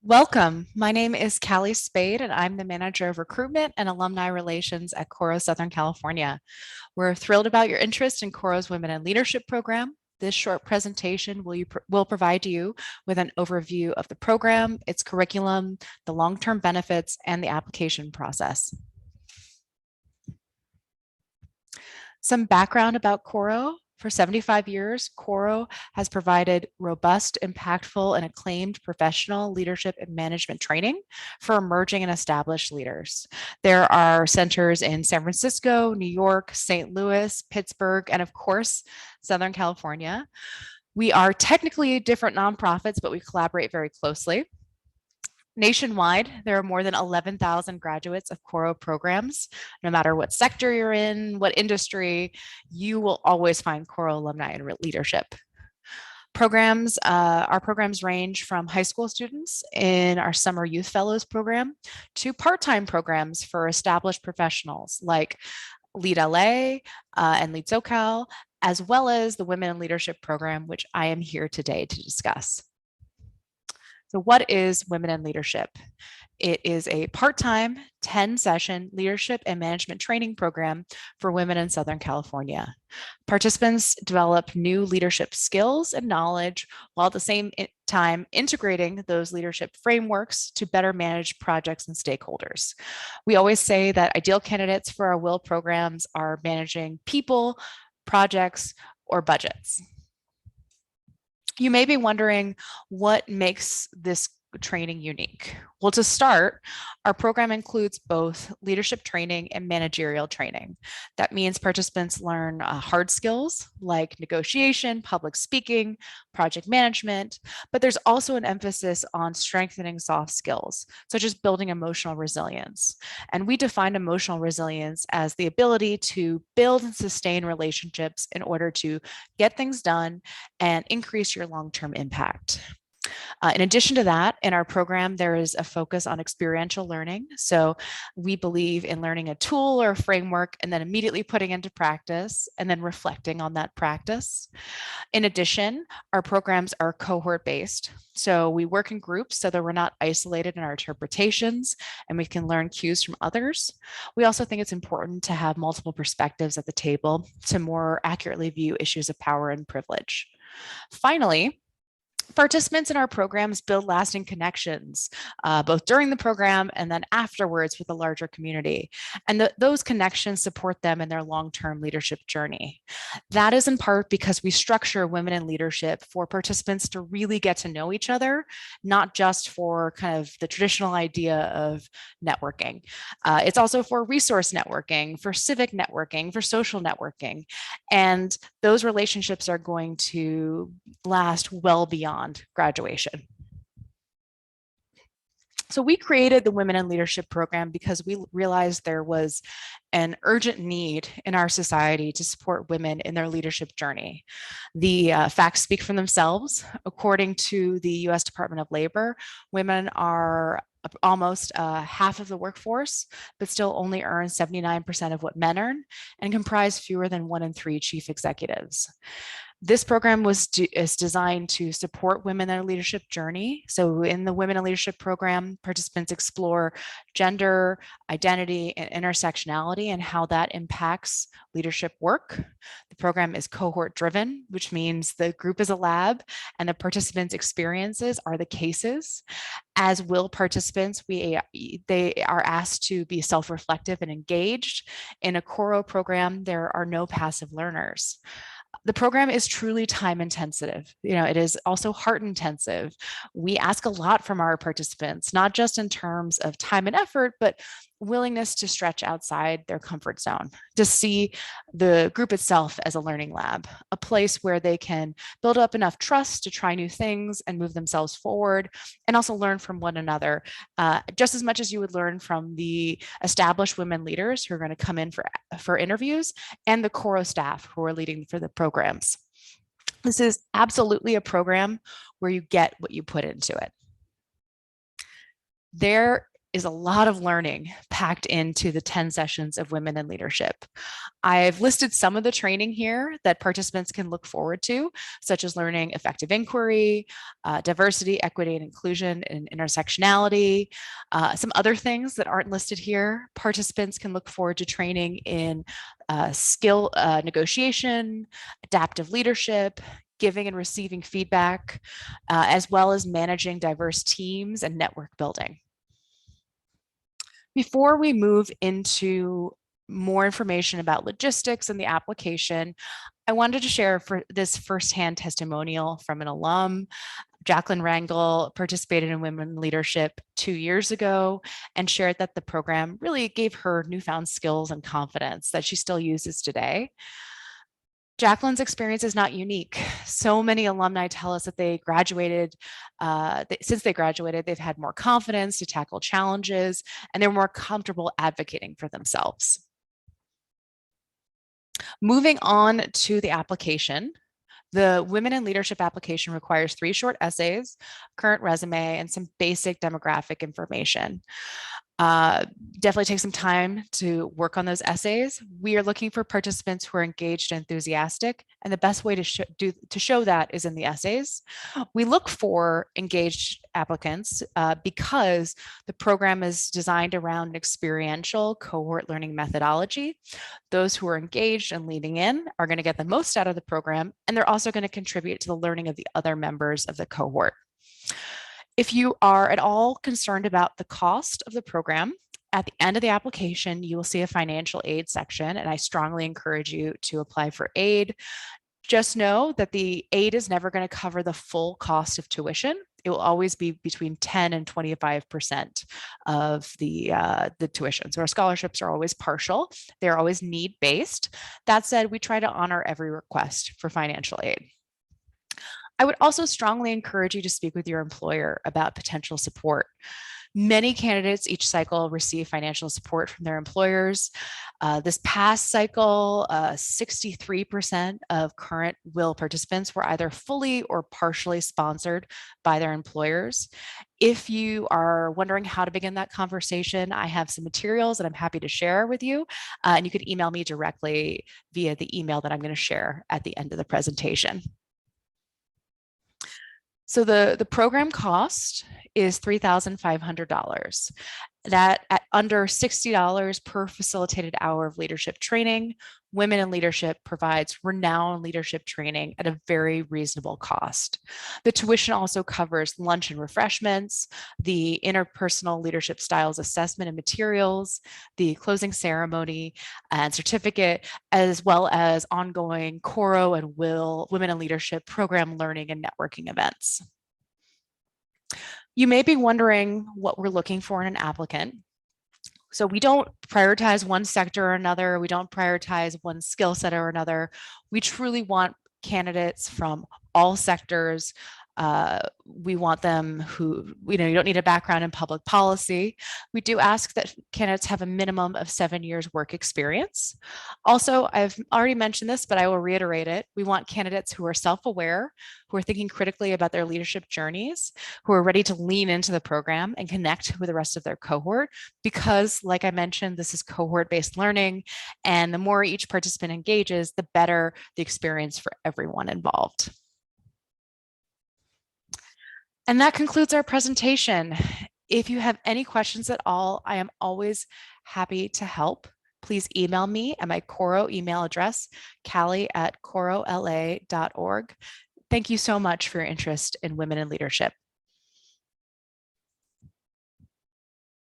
Welcome. My name is Callie Spade, and I'm the Manager of Recruitment and Alumni Relations at Coro Southern California. We're thrilled about your interest in Coro's Women in Leadership program. This short presentation will provide you with an overview of the program, its curriculum, the long-term benefits, and the application process. Some background about Coro. For 75 years, Coro has provided robust, impactful, and acclaimed professional leadership and management training for emerging and established leaders. There are centers in San Francisco, New York, St. Louis, Pittsburgh, and of course, Southern California. We are technically different nonprofits, but we collaborate very closely. Nationwide, there are more than 11,000 graduates of Coro programs. No matter what sector you're in, what industry, you will always find Coro alumni in leadership. Our programs range from high school students in our Summer Youth Fellows program to part-time programs for established professionals like Lead LA and Lead SoCal, as well as the Women in Leadership program, which I am here today to discuss. So what is Women in Leadership? It is a part-time 10-session leadership and management training program for women in Southern California. Participants develop new leadership skills and knowledge while at the same time integrating those leadership frameworks to better manage projects and stakeholders. We always say that ideal candidates for our WIL programs are managing people, projects, or budgets. You may be wondering what makes this training unique. Well, to start, our program includes both leadership training and managerial training. That means participants learn hard skills like negotiation, public speaking, project management, but there's also an emphasis on strengthening soft skills, such as building emotional resilience. And we define emotional resilience as the ability to build and sustain relationships in order to get things done and increase your long-term impact. In addition to that, in our program, there is a focus on experiential learning. So we believe in learning a tool or a framework and then immediately putting into practice and then reflecting on that practice. In addition, our programs are cohort based. So we work in groups so that we're not isolated in our interpretations and we can learn cues from others. We also think it's important to have multiple perspectives at the table to more accurately view issues of power and privilege. Finally, participants in our programs build lasting connections, both during the program and then afterwards with the larger community. And those connections support them in their long-term leadership journey. That is in part because we structure Women in Leadership for participants to really get to know each other, not just for kind of the traditional idea of networking. It's also for resource networking, for civic networking, for social networking. And those relationships are going to last well beyond graduation. So we created the Women in Leadership program because we realized there was an urgent need in our society to support women in their leadership journey. The facts speak for themselves. According to the US Department of Labor, women are almost half of the workforce, but still only earn 79% of what men earn and comprise fewer than 1 in 3 chief executives. This program is designed to support women in their leadership journey. So in the Women in Leadership program, participants explore gender, identity, and intersectionality and how that impacts leadership work. The program is cohort driven, which means the group is a lab and the participants' experiences are the cases. As WIL participants, they are asked to be self-reflective and engaged. In a Coro program, there are no passive learners. The program is truly time intensive. It is also heart intensive. We ask a lot from our participants, not just in terms of time and effort, but willingness to stretch outside their comfort zone, to see the group itself as a learning lab, a place where they can build up enough trust to try new things and move themselves forward, and also learn from one another, just as much as you would learn from the established women leaders who are going to come in for interviews and the Coro staff who are leading for the programs. This is absolutely a program where you get what you put into it. There is a lot of learning packed into the 10 sessions of Women in Leadership. I've listed some of the training here that participants can look forward to, such as learning effective inquiry, diversity, equity, and inclusion, and intersectionality. Some other things that aren't listed here, participants can look forward to training in skill negotiation, adaptive leadership, giving and receiving feedback, as well as managing diverse teams and network building. Before we move into more information about logistics and the application, I wanted to share for this firsthand testimonial from an alum. Jacqueline Rangel participated in Women Leadership 2 years ago and shared that the program really gave her newfound skills and confidence that she still uses today. Jacqueline's experience is not unique. So many alumni tell us that they graduated, since they graduated, they've had more confidence to tackle challenges, and they're more comfortable advocating for themselves. Moving on to the application, the Women in Leadership application requires 3 short essays, current resume, and some basic demographic information. Definitely take some time to work on those essays. We are looking for participants who are engaged and enthusiastic, and the best way to show that is in the essays. We look for engaged applicants because the program is designed around an experiential cohort learning methodology. Those who are engaged and leaning in are going to get the most out of the program, and they're also going to contribute to the learning of the other members of the cohort. If you are at all concerned about the cost of the program, at the end of the application, you will see a financial aid section, and I strongly encourage you to apply for aid. Just know that the aid is never going to cover the full cost of tuition. It will always be between 10 and 25% of the tuition. So our scholarships are always partial. They're always need-based. That said, we try to honor every request for financial aid. I would also strongly encourage you to speak with your employer about potential support. Many candidates each cycle receive financial support from their employers. This past cycle, 63% of current WIL participants were either fully or partially sponsored by their employers. If you are wondering how to begin that conversation, I have some materials that I'm happy to share with you, and you can email me directly via the email that I'm going to share at the end of the presentation. So the program cost is $3,500. That at under $60 per facilitated hour of leadership training, Women in Leadership provides renowned leadership training at a very reasonable cost. The tuition also covers lunch and refreshments, the interpersonal leadership styles assessment and materials, the closing ceremony and certificate, as well as ongoing Coro and Women in Leadership program learning and networking events. You may be wondering what we're looking for in an applicant. So we don't prioritize one sector or another. We don't prioritize one skill set or another. We truly want candidates from all sectors. We want them who, you don't need a background in public policy. We do ask that candidates have a minimum of 7 years work experience. Also, I've already mentioned this, but I will reiterate it. We want candidates who are self-aware, who are thinking critically about their leadership journeys, who are ready to lean into the program and connect with the rest of their cohort, because like I mentioned, this is cohort-based learning, and the more each participant engages, the better the experience for everyone involved. And that concludes our presentation. If you have any questions at all, I am always happy to help. Please email me at my Coro email address, callie@corola.org. Thank you so much for your interest in Women in Leadership.